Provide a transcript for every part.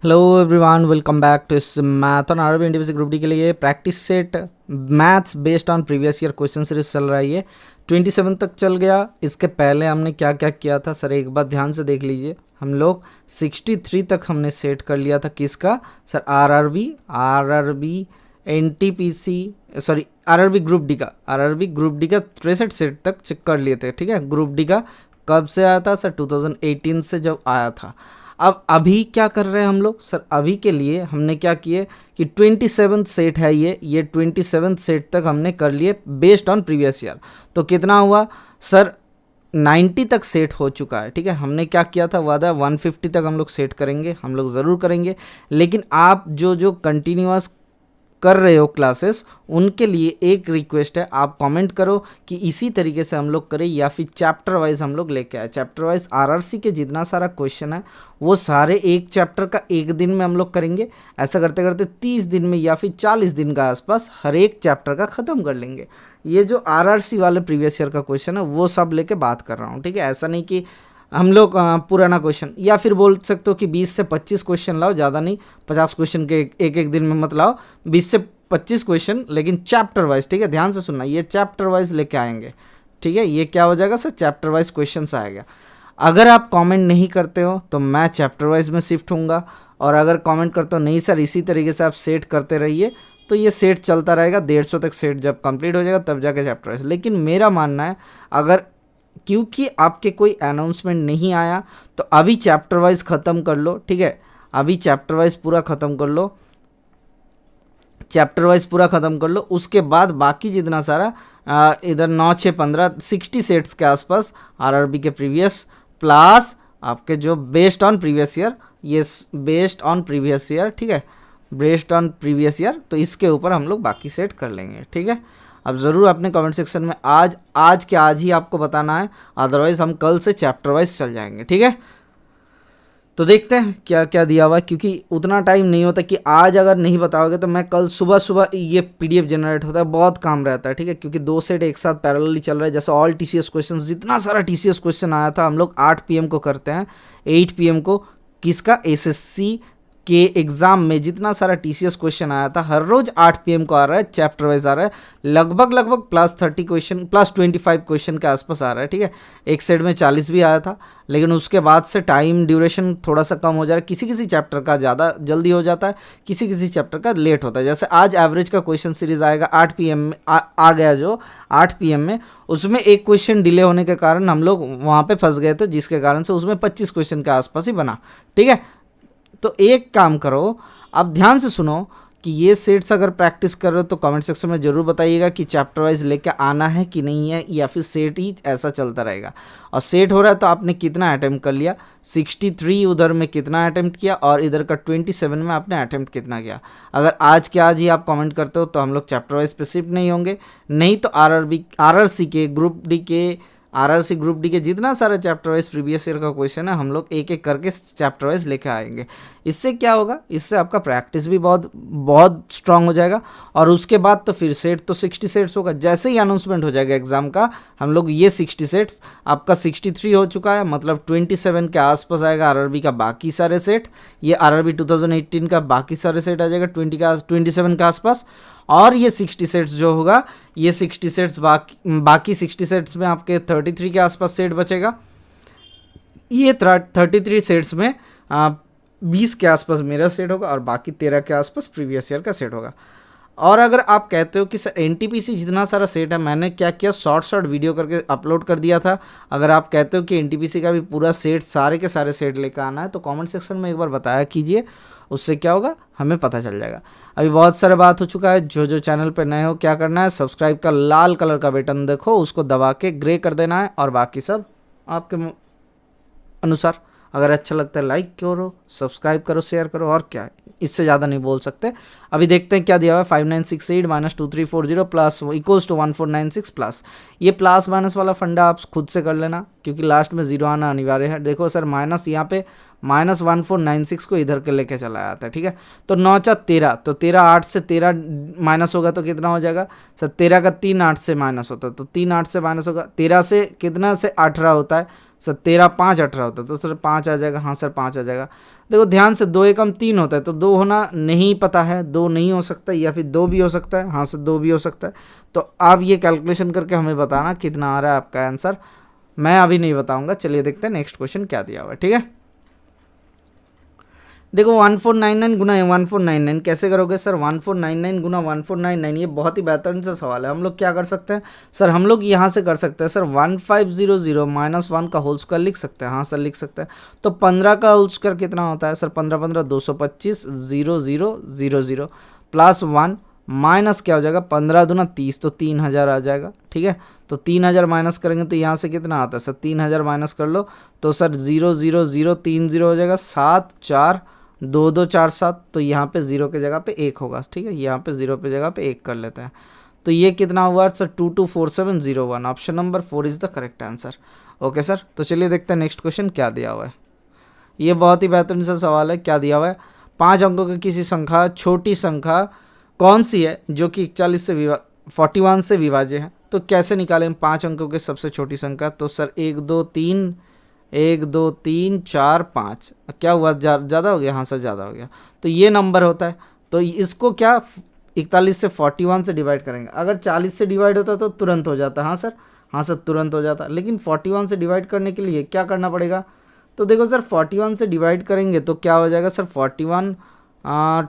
Hello everyone, welcome back to इस math on RB NTPC group D के लिए practice set maths based on previous year question series चल रहा है। ये 27 तक चल गया। इसके पहले हमने क्या क्या किया था सर, एक बार ध्यान से देख लीजिए। हम लोग 63 तक हमने सेट कर लिया था। किसका sir? RRB NTPC sorry RRB group D का 63 सेट तक चेक कर लिए थे। ठीक है, ग्रुप डी का कब से आया था सर? 2018 से जब आया था। अब अभी क्या कर रहे हैं हम लोग सर? अभी के लिए हमने क्या किए कि 27 सेट है ये 27 सेट तक हमने कर लिए बेस्ड ऑन प्रीवियस ईयर। तो कितना हुआ सर? 90 तक सेट हो चुका है। ठीक है, हमने क्या किया था वादा, 150 तक हम लोग सेट करेंगे, हम लोग ज़रूर करेंगे। लेकिन आप जो कंटिन्यूअस कर रहे हो क्लासेस, उनके लिए एक रिक्वेस्ट है, आप कमेंट करो कि इसी तरीके से हम लोग करें या फिर चैप्टर वाइज हम लोग लेके आए। चैप्टर वाइज आरआरसी के जितना सारा क्वेश्चन है वो सारे एक चैप्टर का एक दिन में हम लोग करेंगे। ऐसा करते करते 30 दिन में या फिर 40 दिन का आसपास हर एक चैप्टर का ख़त्म कर लेंगे। ये जो आरआरसी वाले प्रीवियस ईयर का क्वेश्चन है वो सब लेके बात कर रहा हूँ। ठीक है, ऐसा नहीं कि हम लोग पुराना क्वेश्चन, या फिर बोल सकते हो कि 20 से 25 क्वेश्चन लाओ, ज़्यादा नहीं, 50 क्वेश्चन के एक दिन में मत लाओ, 20 से 25 क्वेश्चन, लेकिन चैप्टर वाइज। ठीक है, ध्यान से सुनना, ये चैप्टर वाइज लेके आएंगे। ठीक है, ये क्या हो जाएगा सर? चैप्टर वाइज क्वेश्चन आएगा। अगर आप कमेंट नहीं करते हो तो मैं चैप्टर वाइज में शिफ्ट होऊंगा, और अगर कमेंट करते हो नहीं सर इसी तरीके से आप सेट करते रहिए, तो ये सेट चलता रहेगा। 150 तक सेट जब कंप्लीट हो जाएगा तब जाके चैप्टर वाइज। लेकिन मेरा मानना है, अगर क्योंकि आपके कोई अनाउंसमेंट नहीं आया, तो अभी चैप्टर वाइज ख़त्म कर लो। ठीक है, अभी चैप्टर वाइज पूरा ख़त्म कर लो, चैप्टर वाइज पूरा ख़त्म कर लो। उसके बाद बाकी जितना सारा इधर 9, 6, 15, 60 सेट्स के आसपास आरआरबी के प्रीवियस प्लस आपके जो बेस्ड ऑन प्रीवियस ईयर, ये बेस्ड ऑन प्रीवियस ईयर। ठीक है, बेस्ड ऑन प्रीवियस ईयर, तो इसके ऊपर हम लोग बाकी सेट कर लेंगे। ठीक है, अब ज़रूर अपने कमेंट सेक्शन में आज के आज ही आपको बताना है, अदरवाइज़ हम कल से चैप्टर वाइज चल जाएंगे। ठीक है, तो देखते हैं क्या क्या दिया हुआ है, क्योंकि उतना टाइम नहीं होता कि आज अगर नहीं बताओगे तो मैं कल सुबह सुबह ये पीडीएफ जनरेट होता है, बहुत काम रहता है। ठीक है, क्योंकि 2 सेट एक साथ पैरेलली चल रहा है। जैसे ऑल टीसीएस क्वेश्चन, जितना सारा टीसीएस क्वेश्चन आया था, हम लोग 8 PM को करते हैं, 8 PM को किसका? एसएससी के एग्ज़ाम में जितना सारा टीसीएस क्वेश्चन आया था, हर रोज़ 8 PM को आ रहा है, चैप्टर वाइज आ रहा है। लगभग +30 क्वेश्चन, +25 क्वेश्चन के आसपास आ रहा है। ठीक है, एक सेट में 40 भी आया था, लेकिन उसके बाद से टाइम ड्यूरेशन थोड़ा सा कम हो जा रहा है। किसी किसी चैप्टर का ज़्यादा जल्दी हो जाता है, किसी किसी चैप्टर का लेट होता है। जैसे आज एवरेज का क्वेश्चन सीरीज आएगा 8 PM में, आ गया जो 8 PM में, उसमें एक क्वेश्चन डिले होने के कारण हम लोग वहाँ पे फंस गए थे, जिसके कारण से उसमें 25 क्वेश्चन के आसपास ही बना। ठीक है, तो एक काम करो, अब ध्यान से सुनो कि ये सेट्स अगर प्रैक्टिस कर रहे हो तो कमेंट सेक्शन में ज़रूर बताइएगा कि चैप्टर वाइज लेके आना है कि नहीं है, या फिर सेट ही ऐसा चलता रहेगा। और सेट हो रहा है तो आपने कितना अटैम्प्ट कर लिया? 63 उधर में कितना अटैम्प्ट किया, और इधर का 27 में आपने अटैम्प्ट कितना किया? अगर आज के आज ही आप कमेंट करते हो तो हम लोग चैप्टर वाइज पे शिफ्ट नहीं होंगे, नहीं तो आरआरसी के ग्रुप डी के आरआरसी ग्रुप डी के जितना सारा चैप्टर वाइज प्रीवियस ईयर का क्वेश्चन है, हम लोग एक एक करके चैप्टर वाइज लेके आएंगे। इससे क्या होगा? इससे आपका प्रैक्टिस भी बहुत बहुत स्ट्रांग हो जाएगा। और उसके बाद तो फिर सेट तो 60 सेट्स होगा। जैसे ही अनाउंसमेंट हो जाएगा एग्जाम का, हम लोग ये 60 सेट्स, आपका 63 हो चुका है, मतलब 27 के आसपास आएगा आरआरबी का बाकी सारे सेट। ये आरआरबी 2018 का बाकी सारे सेट आ जाएगा 27 के आसपास। और ये 60 सेट्स जो होगा, ये 60 सेट्स बाकी 60 सेट्स में आपके 33 के आसपास सेट बचेगा। ये 33 सेट्स में 20 के आसपास मेरा सेट होगा, और बाकी 13 के आसपास प्रीवियस ईयर का सेट होगा। और अगर आप कहते हो कि सर एनटीपीसी जितना सारा सेट है, मैंने क्या किया, शॉर्ट वीडियो करके अपलोड कर दिया था। अगर आप कहते हो कि एनटीपीसी का भी पूरा सेट, सारे के सारे सेट लेकर आना है, तो कमेंट सेक्शन में एक बार बताया कीजिए, उससे क्या होगा हमें पता चल जाएगा। अभी बहुत सारा बात हो चुका है। जो चैनल पर नए हो, क्या करना है, सब्सक्राइब का लाल कलर का बटन देखो, उसको दबा के ग्रे कर देना है, और बाकी सब आपके अनुसार। अगर अच्छा लगता है लाइक करो, सब्सक्राइब करो, शेयर करो, और क्या है, इससे ज़्यादा नहीं बोल सकते। अभी देखते हैं क्या दिया हुआ है। 5968 -2340 प्लस इक्वल्स टू 1496 प्लस। ये प्लस माइनस वाला फंडा आप खुद से कर लेना, क्योंकि लास्ट में जीरो आना अनिवार्य है। देखो सर, माइनस यहाँ पे -1496 को इधर के लेके चला जाता है। ठीक है, तो 9 × 13, तो 13 8 से 13 माइनस होगा तो कितना हो जाएगा सर? 13 का 3 8 से माइनस होता है, तो 3 8 से माइनस होगा। 13 से कितना से 18 होता है सर? 13 5 18 होता है, तो सर 5 आ जाएगा। हाँ सर 5 आ जाएगा। देखो ध्यान से, 2 एकम 3 होता है, तो 2 होना नहीं पता है, 2 नहीं हो सकता, या फिर 2 भी हो सकता है, हाँ सर 2 भी हो सकता है। तो आप ये कैलकुलेशन करके हमें बताना कितना आ रहा है आपका आंसर, मैं अभी नहीं बताऊंगा। चलिए देखते हैं नेक्स्ट क्वेश्चन क्या दिया हुआ है, ठीक है। देखो 1499 गुना 1499 कैसे करोगे सर? 1499 गुना 1499, ये बहुत ही बेहतरीन सा सवाल है। हम लोग क्या कर सकते हैं सर? हम लोग यहाँ से कर सकते हैं सर, 1500 माइनस 1 का होल स्क्वायर लिख सकते हैं, हाँ सर लिख सकते हैं। तो 15 का होल स्क्वायर कितना होता है सर? 15 15 225, 0 0 0 0 प्लस 1 माइनस क्या हो जाएगा, 15 दूना 30, तो 3000 आ जाएगा, ठीक है। तो 3000 माइनस करेंगे तो यहाँ से कितना आता है सर? 3000 माइनस कर लो तो सर 0 0 0 3 0 हो जाएगा, 7 4 2 2 4 7, तो यहाँ पे 0 के जगह पे 1 होगा, ठीक है। यहाँ पे 0 पे जगह पे 1 कर लेते हैं, तो ये कितना हुआ sir? 224701। Option number 4 is the correct answer. Okay sir, तो चलिए देखते हैं नेक्स्ट क्वेश्चन क्या दिया हुआ है। ये बहुत ही बेहतरीन सा सवाल है। क्या दिया हुआ है? 5 अंकों की किसी संख्या, छोटी संख्या कौन सी है जो कि 41 से विभाज्य है? तो कैसे निकालें 5 अंकों की सबसे छोटी संख्या? तो सर 1 2 3 4 5, क्या हुआ, ज़्यादा हो गया? हाँ सर ज़्यादा हो गया। तो ये नंबर होता है, तो इसको क्या 41 से 41 से डिवाइड करेंगे। अगर 40 से डिवाइड होता तो तुरंत हो जाता, हाँ सर, हाँ सर तुरंत हो जाता। लेकिन 41 से डिवाइड करने के लिए क्या करना पड़ेगा? तो देखो सर 41 से डिवाइड करेंगे तो क्या हो जाएगा सर? 41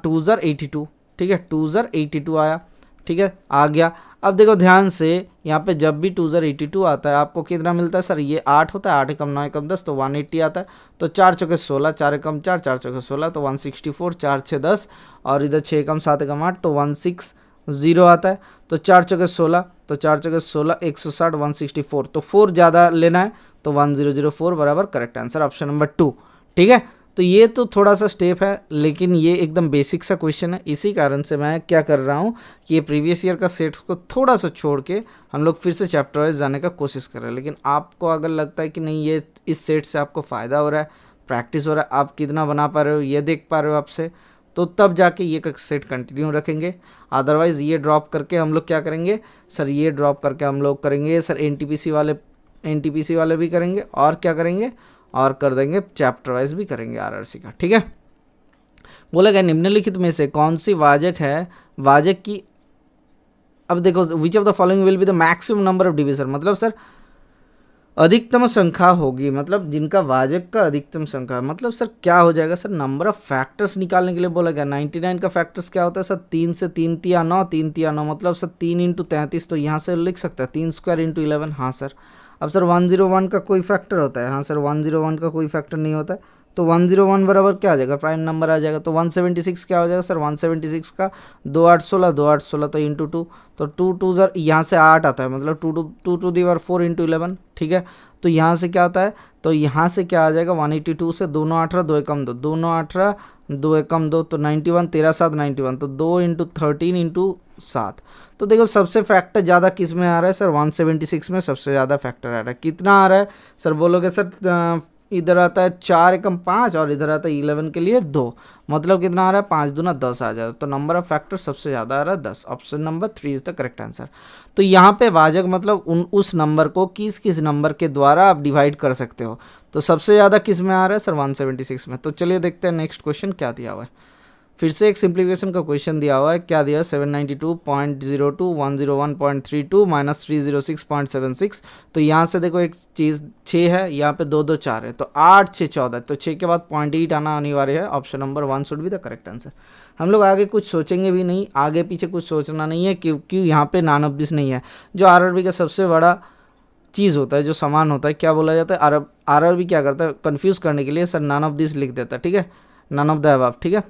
2 ज़र 82, ठीक है, 2 ज़र 82 आया, ठीक है, आ गया। अब देखो ध्यान से, यहाँ पे जब भी 2 ज़र 82 आता है आपको कितना मिलता है सर? ये 8 होता है, 8 एकम 9 एकम 10, तो 180 आता है। तो 4 चौके 16, 4 एकम 4, 4 चौके 16, तो 164, 4 6 10, और इधर 6 एकम 7 एकम 8, तो 160 आता है। तो 4 चौके 16, तो 4 चौके 16 160, 164, तो 4 ज़्यादा लेना है, तो 1004 बराबर करेक्ट आंसर, ऑप्शन नंबर 2, ठीक है। तो ये तो थोड़ा सा स्टेप है, लेकिन ये एकदम बेसिक सा क्वेश्चन है। इसी कारण से मैं क्या कर रहा हूँ कि ये प्रीवियस ईयर का सेट को थोड़ा सा छोड़ के हम लोग फिर से चैप्टर वाइज जाने का कोशिश कर रहे हैं। लेकिन आपको अगर लगता है कि नहीं ये इस सेट से आपको फ़ायदा हो रहा है, प्रैक्टिस हो रहा है, आप कितना बना पा रहे हो ये देख पा रहे हो आपसे, तो तब जाके ये सेट कंटिन्यू रखेंगे। अदरवाइज़ ये ड्रॉप करके हम लोग क्या करेंगे सर? ये ड्रॉप करके हम लोग करेंगे सर एनटीपीसी वाले भी करेंगे, और क्या करेंगे, और कर देंगे चैप्टर वाइज भी करेंगे आरआरसी का, ठीक है। बोला गया निम्नलिखित में से कौन सी वाजक है, वाजक की, अब देखो which of the following will be the maximum number of division, मतलब सर अधिकतम संख्या होगी, मतलब जिनका वाजक का अधिकतम संख्या, मतलब सर क्या हो जाएगा सर? नंबर ऑफ फैक्टर्स निकालने के लिए बोला गया। 99 का फैक्टर्स क्या होता है सर? 3 से 3 तिया 9, 3 तिया 9, मतलब सर 3 इंटू 33, तो यहाँ से लिख सकते हैं 3 स्क्वायर इंटू 11, हाँ सर। अब सर 101 का कोई फैक्टर होता है? हाँ सर 101 का कोई फैक्टर नहीं होता है, तो 101 बराबर क्या आ जाएगा? प्राइम नंबर आ जाएगा। तो 176 क्या हो जाएगा सर? 176 का 2 8 16, 2 8 16, तो इंटू 2, तो 2 2 ज़र यहाँ से 8 आता है, मतलब 2 टू दी पावर 4 इंटू 11, ठीक है। तो यहाँ से क्या आता है? तो यहाँ से क्या आ जाएगा? 182 से 2 9 18, 2 एकम 2, 2 9 18, 2 एकम 2, तो 91, 13 7 91, तो 2 इंटू 13 इंटू 7। तो देखो सबसे फैक्टर ज़्यादा किस में आ रहा है सर? 176 में सबसे ज़्यादा फैक्टर आ रहा है। कितना आ रहा है सर? बोलोगे सर इधर आता है 4 एकम 5, और इधर आता है 11 के लिए 2, मतलब कितना आ रहा है? 5 दूना 10 आ जाएगा। तो नंबर ऑफ फैक्टर सबसे ज़्यादा आ रहा है 10, option number 3 is the correct answer. तो यहाँ पे वाजक मतलब उस नंबर को किस किस नंबर के द्वारा आप डिवाइड कर सकते हो। तो सबसे ज़्यादा किस में आ रहा है सर? 176 में। तो चलिए देखते हैं नेक्स्ट क्वेश्चन क्या दिया हुआ है। फिर से एक सिंप्लीफिकेशन का क्वेश्चन दिया हुआ है। क्या दिया है? 792.02 101.32 माइनस 306.76। तो यहाँ से देखो एक चीज़ 6 है, यहाँ पे 2 2 4 है, तो 8 6 14, तो 6 के बाद 0.8 आना अनिवार्य है। Option number 1 should be the correct answer. हम लोग आगे कुछ सोचेंगे भी नहीं, आगे पीछे कुछ सोचना नहीं है, क्योंकि यहाँ पे नॉन ऑफ दिस नहीं है। जो आरआरबी का सबसे बड़ा चीज़ होता है, जो सामान होता है, क्या बोला जाता है? आरआरबी क्या करता है? कन्फ्यूज़ करने के लिए सर नॉन ऑफ दिस लिख देता है, ठीक है, नॉन ऑफ द अबव, ठीक है,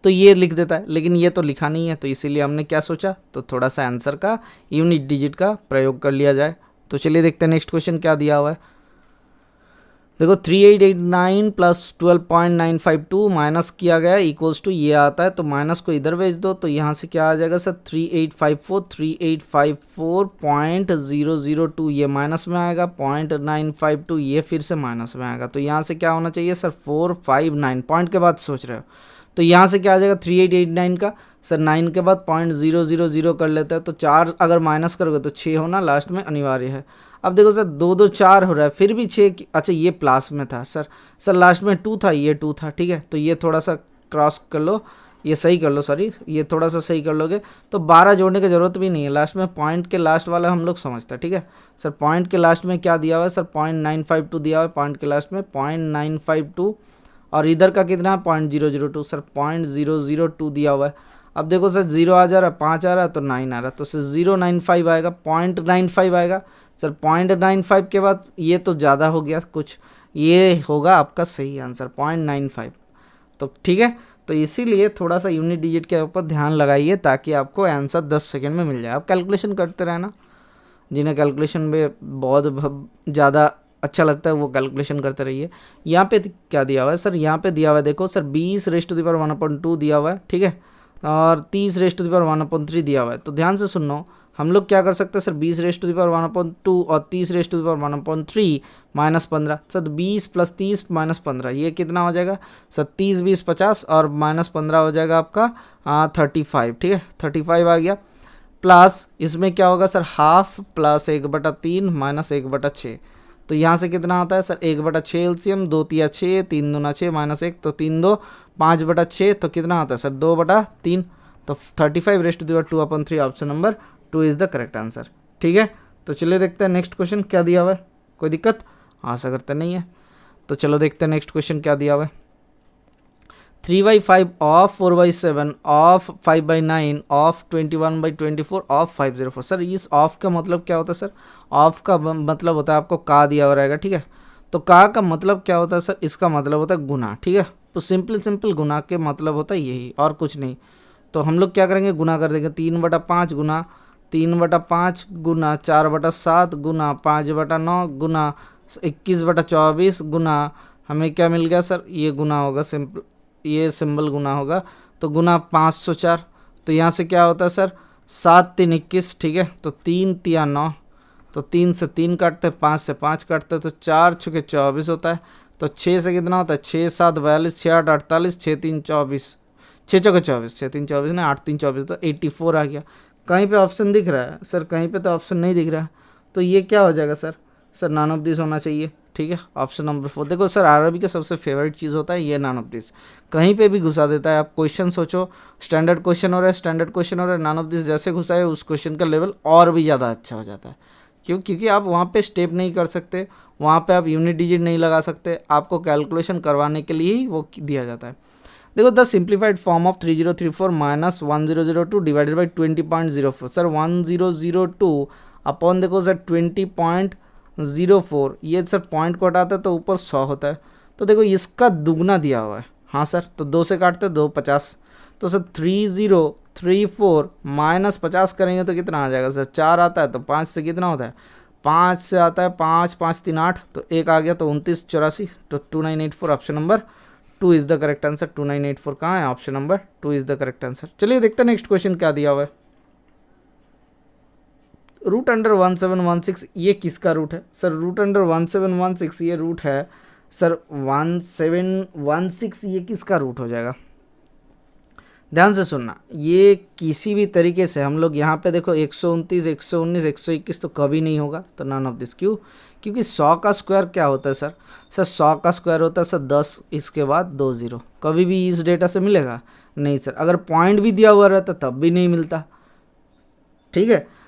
तो ये लिख देता है। लेकिन ये तो लिखा नहीं है, तो इसीलिए हमने क्या सोचा, तो थोड़ा सा आंसर का यूनिट डिजिट का प्रयोग कर लिया जाए। तो चलिए देखते हैं नेक्स्ट क्वेश्चन क्या दिया हुआ है। देखो 3889 प्लस 12.952 माइनस किया गया इक्वल्स टू ये आता है, तो माइनस को इधर भेज दो, तो यहाँ से क्या आ जाएगा सर? 3854.002, ये माइनस में आएगा, 0.952 ये फिर से माइनस में आएगा। तो यहाँ से क्या होना चाहिए सर? 459, पॉइंट के बाद सोच रहे हो, तो यहाँ से क्या आ जाएगा? 3889 का सर 9 के बाद 0.000 कर लेता है, तो 4 अगर माइनस करोगे तो 6 होना लास्ट में अनिवार्य है। अब देखो सर 2 2 4 हो रहा है, फिर भी 6, अच्छा ये प्लस में था सर लास्ट में 2 था, ये 2 था, ठीक है। तो ये थोड़ा सा क्रॉस कर लो, ये सही कर लो, सॉरी ये थोड़ा सा सही कर लोगे तो 12 जोड़ने की ज़रूरत भी नहीं है, लास्ट में पॉइंट के लास्ट वाला हम लोग समझते हैं, ठीक है। सर पॉइंट के लास्ट में क्या दिया हुआ है सर, 0.952 दिया हुआ है पॉइंट के लास्ट में, 0.952, और इधर का कितना है 0.002 सर, 0.002 दिया हुआ है। अब देखो सर 0 आ जा रहा है, 5 आ रहा है तो 9 आ रहा है, तो सर 095 आएगा, 0.95 आएगा सर। 0.95 के बाद ये तो ज़्यादा हो गया कुछ, ये होगा आपका सही आंसर 0.95। तो ठीक है, तो इसीलिए थोड़ा सा यूनिट डिजिट के ऊपर ध्यान लगाइए ताकि आपको आंसर 10 सेकंड में मिल जाए। आप कैलकुलेशन करते रहना, जिन्हें कैलकुलेशन में बहुत ज़्यादा अच्छा लगता है वो कैलकुलेशन करते रहिए। यहाँ पे क्या दिया हुआ है सर, यहाँ पे दिया हुआ है देखो सर 20⁻1/2 दिया हुआ है, ठीक है, और 30⁻1/3 दिया हुआ है। तो ध्यान से सुनो, हम लोग क्या कर सकते हैं सर, 20⁻1/2 और 30⁻1/3 -15, सर 20 + 30 -15 ये कितना हो जाएगा सर, 30 20 50 और -15 हो जाएगा आपका 35, ठीक है 35 आ गया। प्लस इसमें क्या होगा सर, हाफ प्लस 1/3 माइनस 1/6, तो यहाँ से कितना आता है सर 1/6 एलसीएम, 2 तिया 6, 3 दूना 6 -1 तो 3 2 5/6, तो कितना आता है सर 2/3, तो 35⁻2/3 option number 2 is the correct answer, ठीक है। तो चलिए देखते हैं नेक्स्ट क्वेश्चन क्या दिया हुआ है, कोई दिक्कत आशा करते नहीं है। तो चलो देखते हैं नेक्स्ट क्वेश्चन क्या दिया हुआ है। 3/5 of 4/7 of 5/9 of 21/24 of 504। Sir इस ऑफ का मतलब क्या होता है सर, ऑफ का मतलब होता है आपको का दिया हुआ रहेगा, ठीक है। तो का मतलब क्या होता है सर, इसका मतलब होता है गुना, ठीक है। तो सिंपल गुना के मतलब होता है यही और कुछ नहीं। तो हम लोग क्या करेंगे, गुना कर देंगे, 3/5 गुना 3/5 गुना 4/7 गुना 5/9 गुना 21/24 गुना, हमें क्या मिल गया सर, ये गुना होगा सिंपल, ये सिंबल गुना होगा, तो गुना 504। तो यहाँ से क्या होता है सर 7 3 21, ठीक है। तो 3 तिया 9, तो 3 से 3 काटते हैं, 5 से 5 काटते हैं, तो 4 छुके 24 होता है। तो 6 से कितना होता है, 6 7 42, 6 8 48, 6 3 24, 6 चौके 24, 6 3 24 ना 8 3 24, तो 84 आ गया। कहीं पे ऑप्शन दिख रहा है सर, कहीं पे तो ऑप्शन नहीं दिख रहा है, तो ये क्या हो जाएगा सर नॉन ऑफ दिस होना चाहिए, ठीक है। ऑप्शन नंबर 4, देखो सर आरआरबी का सबसे फेवरेट चीज़ होता है ये नॉन ऑफ दिस, कहीं पे भी घुसा देता है। आप क्वेश्चन सोचो, स्टैंडर्ड क्वेश्चन हो रहा है, नॉन ऑफ दिस जैसे घुसाए उस क्वेश्चन का लेवल और भी ज़्यादा अच्छा हो जाता है। क्योंकि आप वहाँ पे स्टेप नहीं कर सकते, वहाँ पे आप यूनिट डिजिट नहीं लगा सकते, आपको कैलकुलेशन करवाने के लिए ही वो दिया जाता है। देखो the simplified form of 3034 minus 1002 divided by 20.04, sir 1002 upon देखो सर 20.04, ये सर पॉइंट को हटाता है तो ऊपर 100 होता है, तो देखो इसका दुगना दिया हुआ है, हाँ सर, तो 2 से काटते 2 50, तो सर 3034 माइनस 50 करेंगे तो कितना आ जाएगा सर, 4 आता है, तो 5 से कितना होता है, 5 से आता है 5 5 3 8, तो 1 आ गया, तो 29 84, तो 2984 option number 2 is the correct answer. 2984 कहाँ है, option number 2 is the correct answer. चलिए देखते हैं नेक्स्ट क्वेश्चन क्या दिया हुआ है। रूट अंडर 1716 ये किसका रूट है सर, रूट अंडर 1716 ये रूट है सर 1716, ये किसका रूट हो जाएगा, ध्यान से सुनना। ये किसी भी तरीके से हम लोग यहाँ पे देखो 129 119 121 तो कभी नहीं होगा, तो नॉन ऑफ दिस, क्योंकि 100 का स्क्वायर क्या होता है सर 100 का स्क्वायर होता है सर 10, इसके बाद 2 0, कभी भी इस डेटा से मिलेगा नहीं सर। अगर पॉइंट भी दिया हुआ रहता तब भी नहीं मिलता, ठीक है।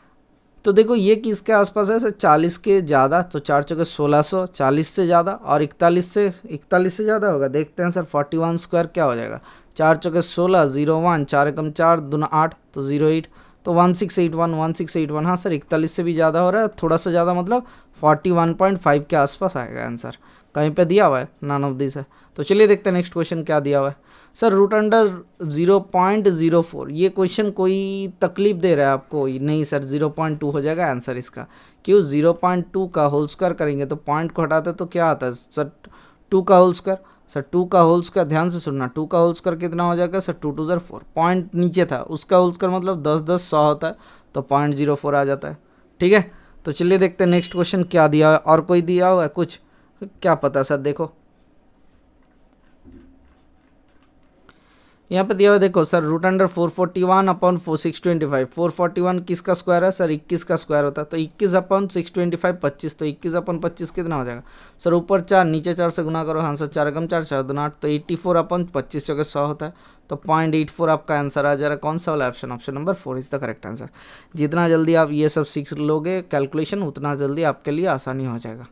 तो देखो ये किसके आसपास है सर, 40 के ज़्यादा, तो 4 चौके 1600, 40 से ज़्यादा और 41 से ज़्यादा होगा, देखते हैं सर 41 स्क्वायर क्या हो जाएगा, 4 चौके 16 0 1, 4 एकम 4 दूना 8, तो 08, तो 1681 हाँ सर 41 से भी ज़्यादा हो रहा है, थोड़ा सा ज़्यादा मतलब 41.5 के आसपास आएगा आंसर, कहीं पे दिया हुआ है नॉन ऑफ दिस है। तो चलिए देखते हैं नेक्स्ट क्वेश्चन क्या दिया हुआ है। सर रूट अंडर 0.04, ये क्वेश्चन कोई तकलीफ दे रहा है आपको, नहीं सर 0.2 हो जाएगा आंसर इसका, क्यों 0.2 का होल स्क्वायर करेंगे तो पॉइंट को हटाते तो क्या आता है सर 2 का होल स्क्वायर, सर 2 का होल स्क्वायर, ध्यान से सुनना, 2 का होल स्क्वायर कितना हो जाएगा सर 2 2 4, पॉइंट नीचे था उसका होल स्क्वायर मतलब 10 10 100 होता है, तो 0.04 आ जाता है, ठीक है। तो चलिए देखते हैं नेक्स्ट क्वेश्चन क्या दिया है, और कोई दिया हुआ है कुछ, क्या पता सर, देखो यहाँ पे दिया हुआ देखो सर, रूट अंडर 441 अपॉन 625, 441 किसका स्क्वायर है सर, 21 का स्क्वायर होता है, तो 21 अपॉन 625 25, तो 21 अपॉन 25 कितना हो जाएगा सर, ऊपर 4 नीचे 4 से गुना करो, हाँ सर 4 कम 4 4 2 8, तो 84 अपॉन 25 चौके 100 होता है, तो 0.84 आपका आंसर आ जा रहा है। कौन सा वाला option, option number 4 is the correct answer. जितना जल्दी आप ये सब सीख लोगे कैलकुलेशन, उतना जल्दी आपके लिए आसानी हो जाएगा।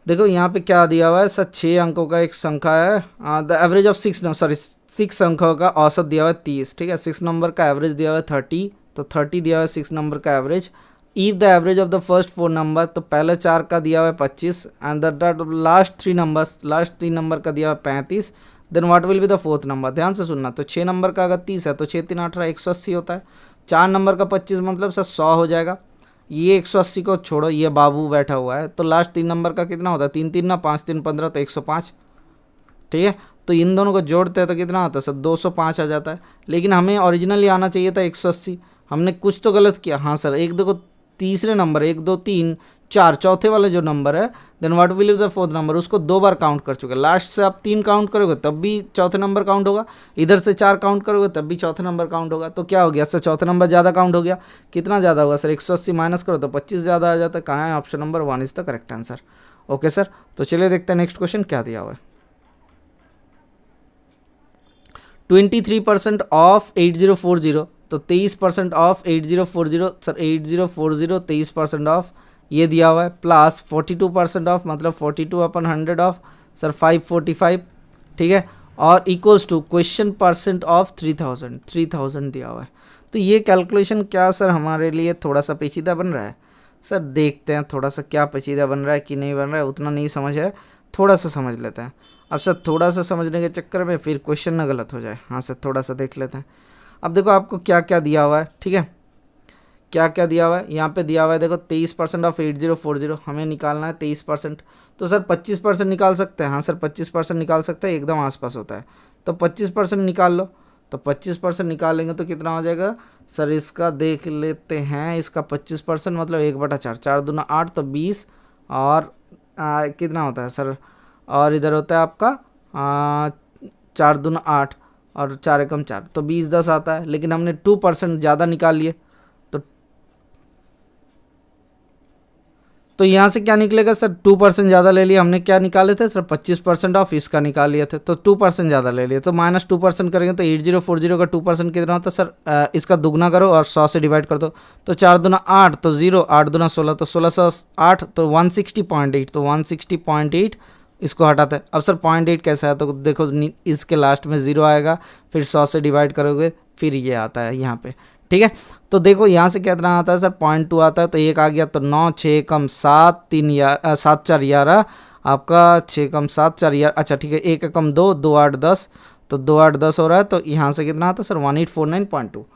देखो यहाँ पे क्या दिया हुआ है सर, 6 अंकों का एक संख्या है, द एवरेज ऑफ 6 अंकों का औसत दिया हुआ है 30, ठीक है। 6 नंबर का एवरेज दिया हुआ है 30, तो 30 दिया हुआ है 6 नंबर का average. If the average of the first 4 number, तो पहले 4 का दिया हुआ है 25 एंड द लास्ट 3 नंबर का दिया हुआ है 35, then what will be the fourth number. ध्यान से सुनना, तो 6 नंबर का अगर 30 है तो 6 3 18 180 होता है। 4 नंबर का 25 मतलब सर 100 हो जाएगा। ये 180 को छोड़ो, ये बाबू बैठा हुआ है, तो लास्ट 3 नंबर का कितना होता है, 3 3 ना 5 3 15, तो 105, ठीक है। तो इन दोनों को जोड़ते हैं तो कितना होता है सर, 205 आ जाता है। लेकिन हमें ओरिजिनली आना चाहिए था 180, हमने कुछ तो गलत किया। हाँ सर, एक देखो तीसरे नंबर 1 2 3 4 चौथे वाले जो नंबर है, then what will be the fourth number, उसको 2 बार काउंट कर चुके। लास्ट से आप 3 काउंट करोगे तब भी चौथे नंबर काउंट होगा, इधर से 4 काउंट करोगे तब भी चौथे नंबर काउंट होगा। तो क्या हो गया सर, चौथे नंबर ज़्यादा काउंट हो गया। कितना ज़्यादा होगा सर, 180 माइनस करो तो 25 ज़्यादा आ जाता है। कहाँ है, option number 1 is the correct answer. Okay sir, तो चलिए देखते हैं नेक्स्ट क्वेश्चन क्या दिया हुआ है। 23% ऑफ 8040, तो 23% ऑफ 8040 सर, 8040 23% ऑफ ये दिया हुआ है, प्लस 42% ऑफ मतलब 42 अपन 100 ऑफ सर 545, ठीक है, और equals to question percent of 3000 दिया हुआ है। तो ये कैलकुलेशन क्या सर हमारे लिए थोड़ा सा पेचीदा बन रहा है सर, देखते हैं थोड़ा सा क्या पेचीदा बन रहा है कि नहीं बन रहा है, उतना नहीं समझ है, थोड़ा सा समझ लेते हैं। अब सर थोड़ा सा समझने के चक्कर में फिर क्वेश्चन ना गलत हो जाए। हाँ सर, थोड़ा सा देख लेते हैं। अब देखो आपको क्या क्या दिया हुआ है, ठीक है, क्या क्या दिया हुआ है। यहाँ पे दिया हुआ है देखो 23% ऑफ 8040, हमें निकालना है 23%, तो सर 25% निकाल सकते हैं। हाँ सर 25% निकाल सकते हैं, एकदम आसपास होता है, तो 25% निकाल लो। तो 25% निकालेंगे तो कितना हो जाएगा सर, इसका देख लेते हैं, इसका 25% मतलब 1/4, 4 दूना 8, तो 20, और कितना होता है सर, और इधर होता है आपका 4 दूना 8 और 4 एकम 4, तो 20 10 आता है। लेकिन हमने 2% ज़्यादा निकाल लिए, तो यहाँ से क्या निकलेगा सर, 2% ज़्यादा ले लिया हमने। क्या निकाले थे सर, 25% ऑफ इसका निकाल लिए थे, तो 2% ज़्यादा ले लिए, तो -2% करेंगे तो 8040 का 2% कितना होता है सर, इसका दुगना करो और 100 से डिवाइड कर दो, तो 4 दूना 8, तो 0, 8 दूना 16, तो 1608, तो 160.8, तो 160.8 इसको हटाते हैं। अब सर 0.8 कैसा है, तो देखो इसके लास्ट में 0 आएगा, फिर 100 से डिवाइड करोगे, फिर ये आता है यहाँ पे, ठीक है। तो देखो यहाँ से कितना आता है सर, 0.2 आता है, तो 1 आ गया, तो 9 6 कम 7 3 7 4 11 आपका 6 कम 7 4 11, अच्छा ठीक है, 1 कम 2 2 8 10, तो 2 8 10 हो रहा है। तो यहाँ से कितना आता है सर, 1849.2।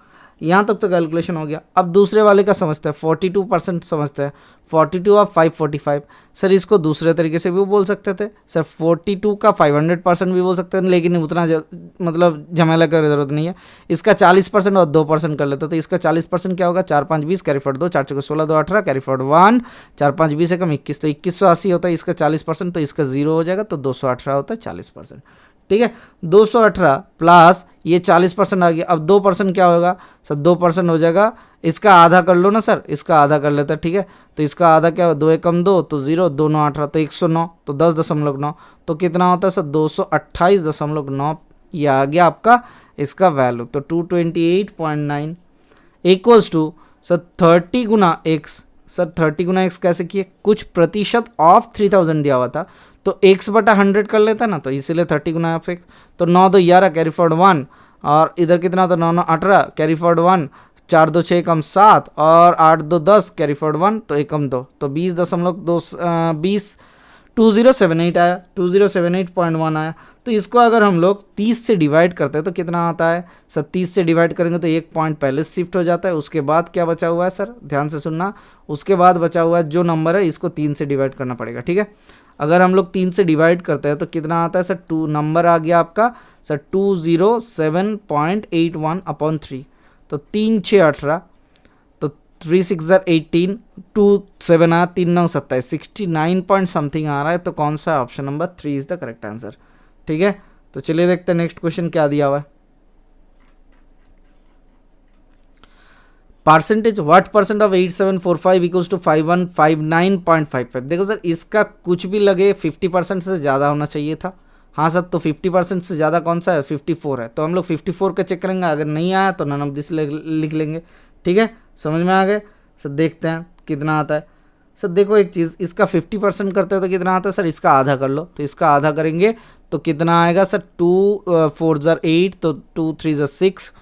यहाँ तक तो कैलकुलेशन हो गया। अब दूसरे वाले का समझते हैं, 42% समझते हैं। 42 ऑफ 545 सर, इसको दूसरे तरीके से भी बोल सकते थे सर, 42 का 500% भी बोल सकते हैं, लेकिन उतना मतलब झमेला का जरूरत नहीं है। इसका 40% और 2% कर लेते, तो इसका 40% क्या होगा, 4 5 20 कैरी फॉरवर्ड 2, 4 4 16 2 18 कैरी फॉरवर्ड 1, 4 5 20 से कम 21, तो 2180 होता है। इसका 40%, तो इसका 0 हो जाएगा, तो 218 होता है 40%, ठीक है। 218 प्लस ये 40% आ गया। अब 2% क्या होगा सर, 2% हो जाएगा, इसका आधा कर लो ना सर, इसका आधा कर लेते हैं, ठीक है। तो इसका आधा क्या हो, 2 एकम 2, तो 0, 2 9 18, तो 109, तो 10.9, तो कितना होता है सर, 228.9, ये आ गया आपका इसका वैल्यू। तो 228.9 इक्वल्स टू सर 30 गुना एक्स। सर 30 गुना एक्स कैसे किए, कुछ प्रतिशत ऑफ 3000 दिया हुआ था, तो x/100 कर लेता ना, तो इसीलिए 30 गुना ऑफ एक्स। तो 9 2 11 कैरी फॉरवर्ड 1, और इधर कितना था, 9 9 18 कैरी फॉरवर्ड 1, 4 2 6 कम 7, और 8 2 10 कैरी फॉरवर्ड 1, तो 1 कम 2, तो 20.78 आया, 2078.1 आया। तो इसको अगर हम लोग 30 से डिवाइड करते हैं तो कितना आता है सर, 30 से डिवाइड करेंगे तो 1 पॉइंट पहले शिफ्ट हो जाता है। उसके बाद क्या बचा हुआ है सर, ध्यान से सुनना, उसके बाद बचा हुआ है जो नंबर है, इसको 3 से डिवाइड करना पड़ेगा, ठीक है। अगर हम लोग 3 से डिवाइड करते हैं तो कितना आता है सर, 2 नंबर आ गया आपका सर 207.81/3, तो 3 6 18, तो 3 6 18, 2 7 आया, 3 9 27, 69 पॉइंट समथिंग आ रहा है। तो कौन सा option number 3 is the correct answer, ठीक है। तो चलिए देखते हैं नेक्स्ट क्वेश्चन क्या दिया हुआ है। Percentage what percent of 8745 equals to 5159.55। देखो सर इसका कुछ भी लगे 50% से ज़्यादा होना चाहिए था। हाँ सर, तो 50% से ज़्यादा कौन सा है, 54 है, तो हम लोग 54 का चेक करेंगे, अगर नहीं आया तो नन ऑफ दिस लिख लेंगे। ठीक है, समझ में आ गए सर। देखते हैं कितना आता है सर। देखो एक चीज़, इसका 50% करते हो तो कितना आता है सर, इसका आधा कर लो, तो इसका आधा करेंगे तो कितना आएगा सर, 2 4 ज़र 8, तो 2 3 ज़र 6,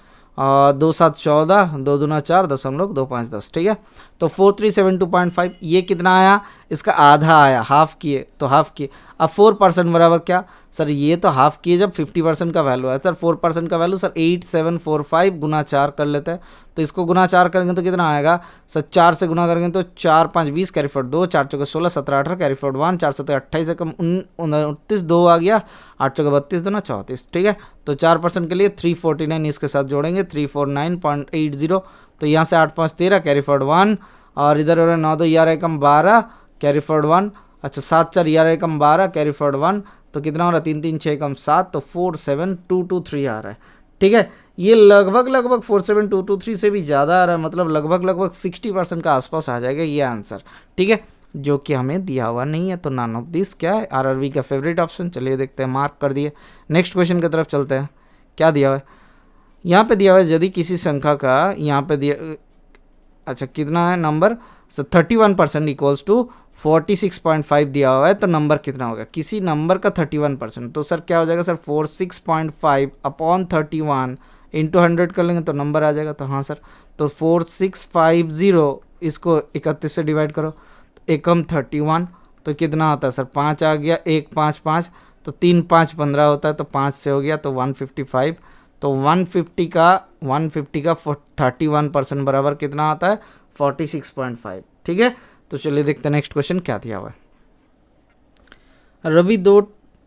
2 7 14, 2 दूना 4, 10.25 10। ठीक है, तो 4372.5 ये कितना आया, इसका आधा आया, हाफ किए तो हाफ किए। अब 4% बराबर क्या सर, ये तो हाफ किए जब 50% का वैल्यू है सर। 4% का वैल्यू सर 8745 गुना 4 कर लेते हैं, तो इसको गुना 4 करेंगे तो कितना आएगा सर, 4 से गुना करेंगे तो 4 5 20 कैरी फॉरवर्ड 2, 4 चौके 16 17 18 कैरी फॉरवर्ड 1, 4 7 28 से कम 29 2 आ गया, 8 चौके 32 2 34। ठीक है, तो 4% के लिए 349 इसके साथ जोड़ेंगे 349.80, तो यहाँ से 8 5 13 कैरी फॉरवर्ड 1, और इधर हो रहा है 9 2 11 एकम 12 कैरी फॉरवर्ड 1, अच्छा 7 4 11 एकम 12 कैरी फॉरवर्ड 1, तो कितना हो रहा है 3 3 6 कम 7, तो 47223 आ रहा है। ठीक है, ये लगभग 47223 से भी ज़्यादा आ रहा है, मतलब लगभग 60% का आसपास आ जाएगा ये आंसर। ठीक है, जो कि हमें दिया हुआ नहीं है, तो नन ऑफ दिस क्या है, आरआरबी का फेवरेट ऑप्शन। चलिए देखते हैं, मार्क कर दिए। नेक्स्ट क्वेश्चन की तरफ चलते हैं। क्या दिया हुआ है यहाँ पे, दिया हुआ है यदि किसी संख्या का यहाँ पे दिया, अच्छा कितना है नंबर, 31% इक्वल्स टू 46.5 दिया हुआ है, तो नंबर कितना होगा, किसी नंबर का 31%, तो सर क्या हो जाएगा सर, 46.5 अपॉन 31 इंटू 100 कर लेंगे तो नंबर आ जाएगा। तो हाँ सर, तो 4650 इसको 31 से डिवाइड करो, तो एकम 31, तो कितना होता है सर, 5 आ गया, 1 5 5, तो 3 5 15 होता है, तो 5 से हो गया, तो 155, तो 150 का 31% बराबर कितना आता है, 46.5। ठीक है, तो चलिए देखते हैं नेक्स्ट क्वेश्चन क्या दिया हुआ है। रवि दो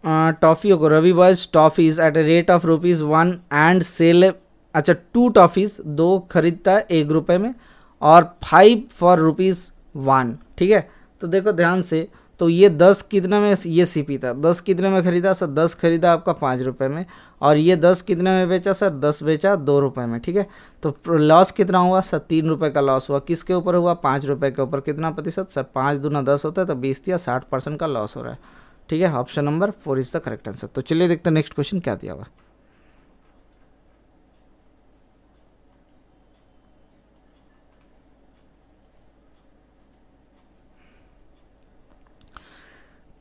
टॉफ़ियों को, Ravi buys toffees at a rate of ₹1 and sell, अच्छा 2 टॉफ़ीज़ 2 खरीदता है 1 रुपये में और 5 फॉर ₹1। ठीक है, तो देखो ध्यान से, तो ये 10 कितने में, ये सीपी था, 10 कितने में खरीदा सर, 10 खरीदा आपका 5 रुपये में, और ये 10 कितने में बेचा सर, 10 बेचा 2 रुपये में। ठीक है, तो लॉस कितना हुआ सर, 3 रुपये का लॉस हुआ। किसके ऊपर हुआ, 5 रुपये के ऊपर। कितना प्रतिशत सर, 5 दूना 10 होता है, तो 20 या 60% का लॉस हो रहा है। ठीक है, option number 4 is the correct answer. तो चलिए देखते हैं नेक्स्ट क्वेश्चन क्या दिया हुआ।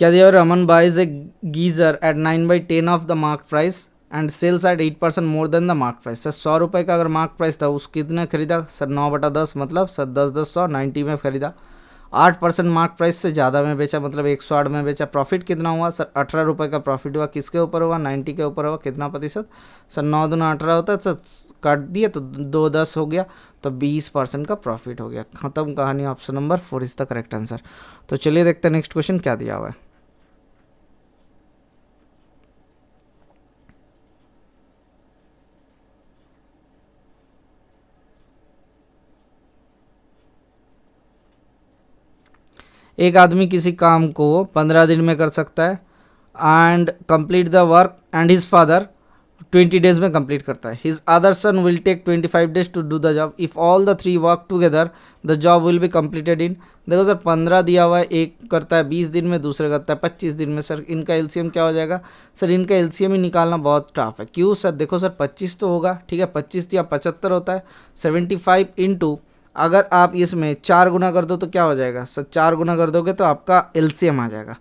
क्या दिया, Raman buys a geyser at 9/10 of the mark price and sells at 8% more than the mark price. Sir 100 रुपये का अगर मार्क प्राइस था, उस कितने खरीदा सर, 9/10, मतलब सर 10 10 100 90 में खरीदा, 8% मार्क प्राइस से ज़्यादा में बेचा, मतलब 108 में बेचा। प्रॉफिट कितना हुआ सर, 18 रुपये का प्रॉफिट हुआ। किसके ऊपर हुआ, 90 के ऊपर हुआ। कितना प्रतिशत सर, 9 दूना 18 होता है, सर काट दिया तो 2 10 हो गया, तो 20% का प्रॉफिट हो गया। खत्म कहानी, option number 4 is the correct answer. तो चलिए देखते हैं नेक्स्ट क्वेश्चन क्या दिया हुआ है। एक आदमी किसी काम को 15 दिन में कर सकता है and complete the work, and his father 20 days में कंप्लीट करता है। His other son will take 25 days to do the job. If all the 3 work together the job will be completed in, देखो सर 15 दिया हुआ है, एक करता है 20 दिन में, दूसरे करता है 25 दिन में। सर इनका एलसीएम क्या हो जाएगा सर, इनका एलसीएम ही निकालना बहुत टफ है। क्यों सर, देखो सर 25 तो होगा, ठीक है, 25 या 75 होता है, 75 इंटू, अगर आप इसमें 4 गुना कर दो तो क्या हो जाएगा सर, 4 गुना कर दोगे तो आपका एलसीएम आ जाएगा।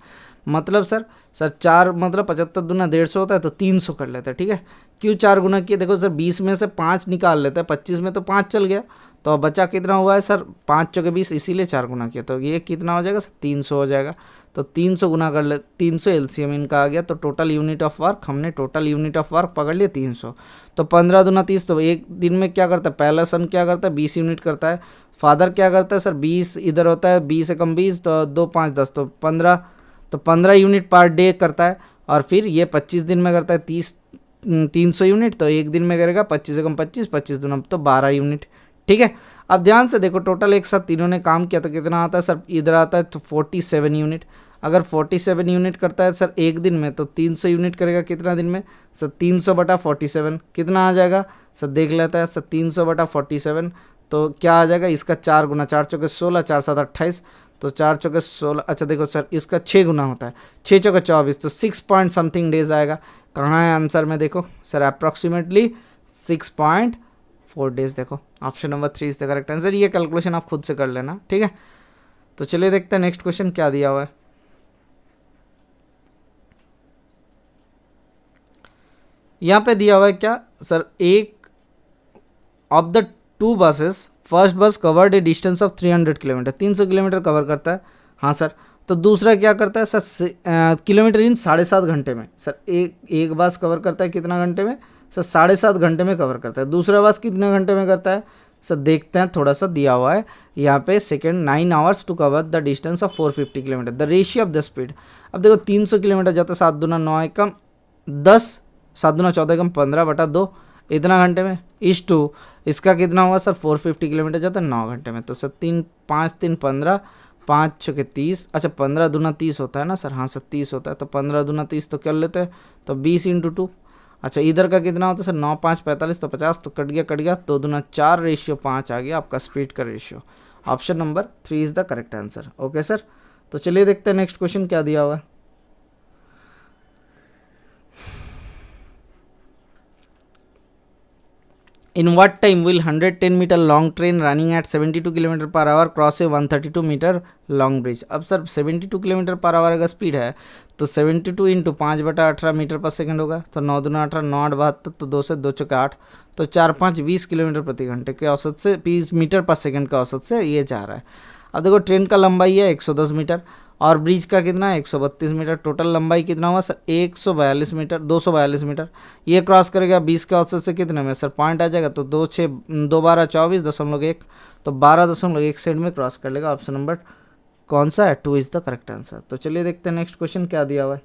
मतलब सर 4 मतलब 75 दूना 150 होता है, तो 300 कर लेते हैं। ठीक है, क्यों 4 गुना किए, देखो सर 20 में से 5 निकाल लेते हैं, 25 में तो 5 चल गया, तो अब बचा कितना हुआ है सर, 5 चौके 20, इसीलिए 4 गुना किया, तो ये कितना हो जाएगा सर, 300 हो जाएगा। तो 300 गुना कर ले, 300 एलसीएम इनका आ गया। तो टोटल यूनिट ऑफ वर्क, हमने टोटल यूनिट ऑफ वर्क पकड़ लिया 300। तो 15 दूना 30, तो एक दिन में क्या करता है, पहला सन क्या करता है 20 यूनिट करता है, फादर क्या करता है सर 20 इधर होता है, 20 से कम 20, तो 2 5 10, तो 15, तो 15 यूनिट पर डे करता है। और फिर ये 25 दिन में करता है 300 यूनिट, तो एक दिन में करेगा 25 से कम 25, 25 दूना तो 12 यूनिट। ठीक है, अब ध्यान से देखो, टोटल एक साथ तीनों ने काम किया तो कितना आता है सर, इधर आता है तो 47 यूनिट। अगर 47 यूनिट करता है सर एक दिन में, तो 300 यूनिट करेगा कितना दिन में सर, 300 बटा 47 कितना आ जाएगा सर, देख लेता है सर, 300 बटा 47 तो क्या आ जाएगा, इसका 4 गुना, 4 चौके 16, 4 7 28, तो 4 चौके 16, अच्छा देखो सर इसका 6 गुना होता है, 6 चौके 24, तो 6 पॉइंट समथिंग डेज आएगा। कहाँ है आंसर में, देखो सर अप्रॉक्सीमेटली 6.4 डेज। देखो option number 3 is the correct answer. ये कैलकुलेशन आप खुद से कर लेना, ठीक है। तो चलिए देखते हैं नेक्स्ट क्वेश्चन क्या दिया हुआ है। यहाँ पे दिया हुआ है क्या सर, एक ऑफ द 2 बसेस फर्स्ट बस covered A distance of 300 kilometre, 300 kilometre cover करता है, हाँ सर। तो दूसरा क्या करता है सर, किलोमीटर इन 7.5 घंटे में। सर एक बस कवर करता है कितना घंटे में सर, 7.5 घंटे में कवर करता है। दूसरा बस कितने घंटे में करता है सर, देखते हैं, थोड़ा सा दिया हुआ है यहाँ पे, second 9 hours to cover the distance of 450 kilometre, the ratio of the speed. अब देखो 300 किलोमीटर जाता है, 7 दूना 9 एकम 10, 7 दूना 14 एकम 15 बटा 2 इतना घंटे में, इस टू इसका कितना हुआ सर, 450 किलोमीटर जाता है 9 घंटे में। तो सर 3 5 3 15, 5 छके 30, अच्छा 15 दूना 30 होता है ना सर, हाँ सर 30 होता है, तो 15 दूना 30 तो कर लेते हैं, तो 20 इंटू 2। अच्छा इधर का कितना होता है सर, 9 5 45, तो 50, तो कट गया 2 दूना 4 रेशियो 5 आ गया आपका स्पीड का ratio. Option number 3 is the correct answer. Okay sir, तो चलिए देखते हैं नेक्स्ट क्वेश्चन क्या दिया हुआ है। In what time will 110 meter long train running at 72 km per hour cross a 132 meter long bridge? अब सर 72 km पर आवर का स्पीड है, तो 72 इंटू 5 बटा 18 मीटर पर सेकंड होगा, तो 9 दूना 18, 9 8 72, तो 2 से 2 चौके 8, तो 4 5 20 किलोमीटर प्रति घंटे के औसत से 20 मीटर पर सेकंड का औसत से ये जा रहा है। अब देखो ट्रेन का लंबाई है 110 मीटर और ब्रिज का कितना है 132 मीटर, टोटल लंबाई कितना हुआ सर 142 मीटर, 242 मीटर। ये क्रॉस करेगा 20 के औसत से कितने में सर, पॉइंट आ जाएगा, तो 2 6 2 12 24.1, तो 12.1 सेकंड में क्रॉस कर लेगा। ऑप्शन नंबर कौन सा है, 2 इज द करेक्ट आंसर। तो चलिए देखते हैं नेक्स्ट क्वेश्चन क्या दिया हुआ है।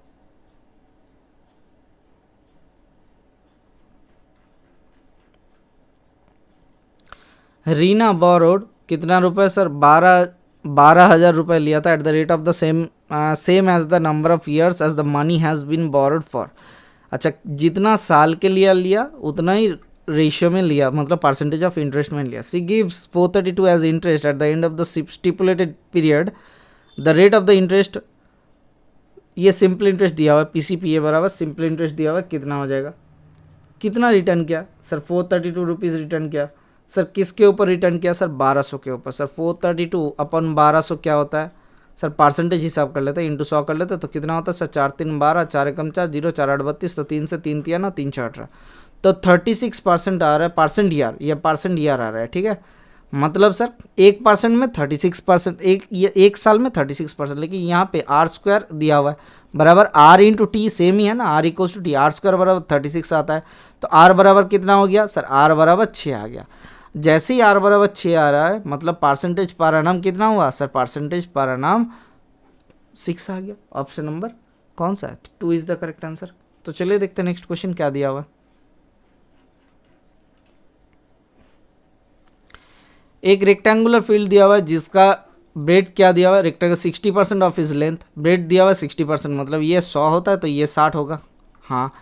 रीना बोरोड कितना रुपए सर, 12,000 रुपये लिया था at the rate of the same as the number of years as the money has been borrowed for. अच्छा जितना साल के लिए लिया उतना ही रेशियो में लिया, मतलब परसेंटेज ऑफ इंटरेस्ट में लिया। C gives 432 as interest at the end of the stipulated period, the rate of the interest, ये सिंपल इंटरेस्ट दिया हुआ है, PCPA बराबर सिंपल इंटरेस्ट दिया हुआ है, कितना हो जाएगा, कितना रिटर्न किया सर, 432 रुपीज़ रिटर्न किया सर, किसके ऊपर रिटर्न किया सर, 1200 के ऊपर। सर 432 अपन 1200 क्या होता है सर, परसेंटेज हिसाब कर लेते हैं, इंटू 100 कर लेते हैं, तो कितना होता है सर, 4 3 12, 4 एकम 4 0, 4 8 32, तो 3 से 3 तिया ना 3 6 18, तो 36% आ रहा है, परसेंट ईयर, ये परसेंट ईयर आ रहा है, ठीक है। मतलब सर 1% में 36%, एक साल में 36%, लेकिन यहाँ पे R² दिया हुआ है बराबर R इंटू टी, सेम ही है ना, R equals to T, R² बराबर 36 आता है, तो R बराबर कितना हो गया सर, R बराबर 6 आ गया। जैसे ही R बराबर 6 आ रहा है, मतलब परसेंटेज पर एनम कितना हुआ सर, परसेंटेज पर एनम 6 आ गया। ऑप्शन नंबर कौन सा है, 2 इज द करेक्ट आंसर। तो चलिए देखते हैं नेक्स्ट क्वेश्चन क्या दिया हुआ है। एक रेक्टेंगुलर फील्ड दिया हुआ है जिसका ब्रेड क्या दिया हुआ है, rectangle 60% of is length, bread दिया हुआ है 60%, मतलब ये 100 होता है तो ये 60 होगा, हाँ।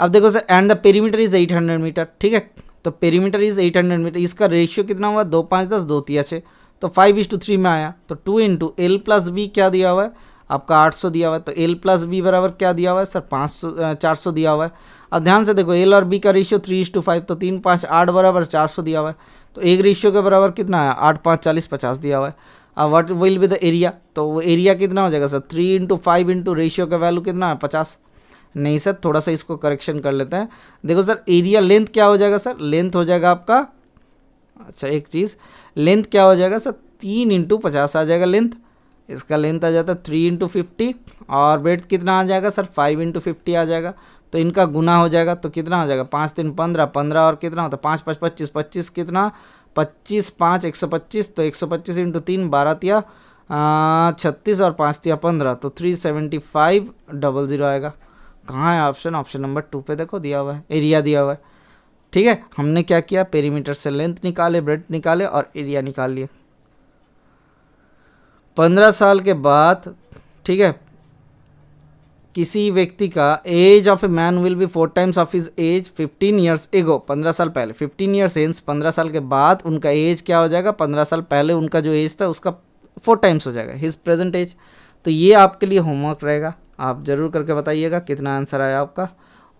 अब देखो sir and the perimeter is 800 metre, ठीक है, तो पेरीमीटर इज 800 मीटर, इसका रेशियो कितना हुआ, 2 5 10 2 3 6, तो 5:3 में आया, तो 2 इंटू L प्लस बी क्या दिया हुआ है आपका 800 दिया हुआ है, तो L प्लस बी बराबर क्या दिया हुआ है सर 400 दिया हुआ है। अब ध्यान से देखो L और B का रेशियो 3:5, तो 3 5 8 बराबर 400 दिया हुआ है, तो एक रेशियो के बराबर कितना है 8 5 40 50 दिया हुआ है। अब what will be the area, तो वो एरिया कितना हो जाएगा सर 3 इंटू 5 इंटू रेशियो का वैल्यू कितना है 50, नहीं सर थोड़ा सा इसको करेक्शन कर लेते हैं। देखो सर एरिया लेंथ क्या हो जाएगा सर, लेंथ हो जाएगा आपका, अच्छा एक चीज़, लेंथ क्या हो जाएगा सर 3 इंटू 50 आ जाएगा लेंथ, इसका लेंथ आ जाता है 3 इंटू 50, और ब्रेड्थ कितना आ जाएगा सर 5 इंटू 50 आ जाएगा, तो इनका गुना हो जाएगा, तो कितना हो जाएगा 5 3 15 15 और कितना होता है 5 5 25 25, कितना 25 5 125, तो 125 इंटू 3 12 तिया 36 और 5 तिया 15, तो 375,000 आएगा। कहाँ है ऑप्शन, ऑप्शन नंबर 2 पे देखो दिया हुआ है, एरिया दिया हुआ है, ठीक है। हमने क्या किया, पेरीमीटर से लेंथ निकाले, ब्रेड्थ निकाले और एरिया निकाल लिए। 15 साल के बाद, ठीक है, किसी व्यक्ति का age of a man will be 4 times of his age 15 years ago, 15 साल पहले, 15 ईयर्स हेंस 15 साल के बाद उनका एज क्या हो जाएगा, 15 साल पहले उनका जो एज था उसका 4 टाइम्स हो जाएगा हिज प्रेजेंट एज। तो ये आपके लिए होमवर्क रहेगा, आप ज़रूर करके बताइएगा कितना आंसर आया आपका।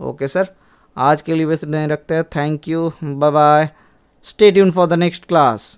ओके सर, आज के लिए बस इतना ही रखते हैं। Thank you, bye bye, stay tune for the next class.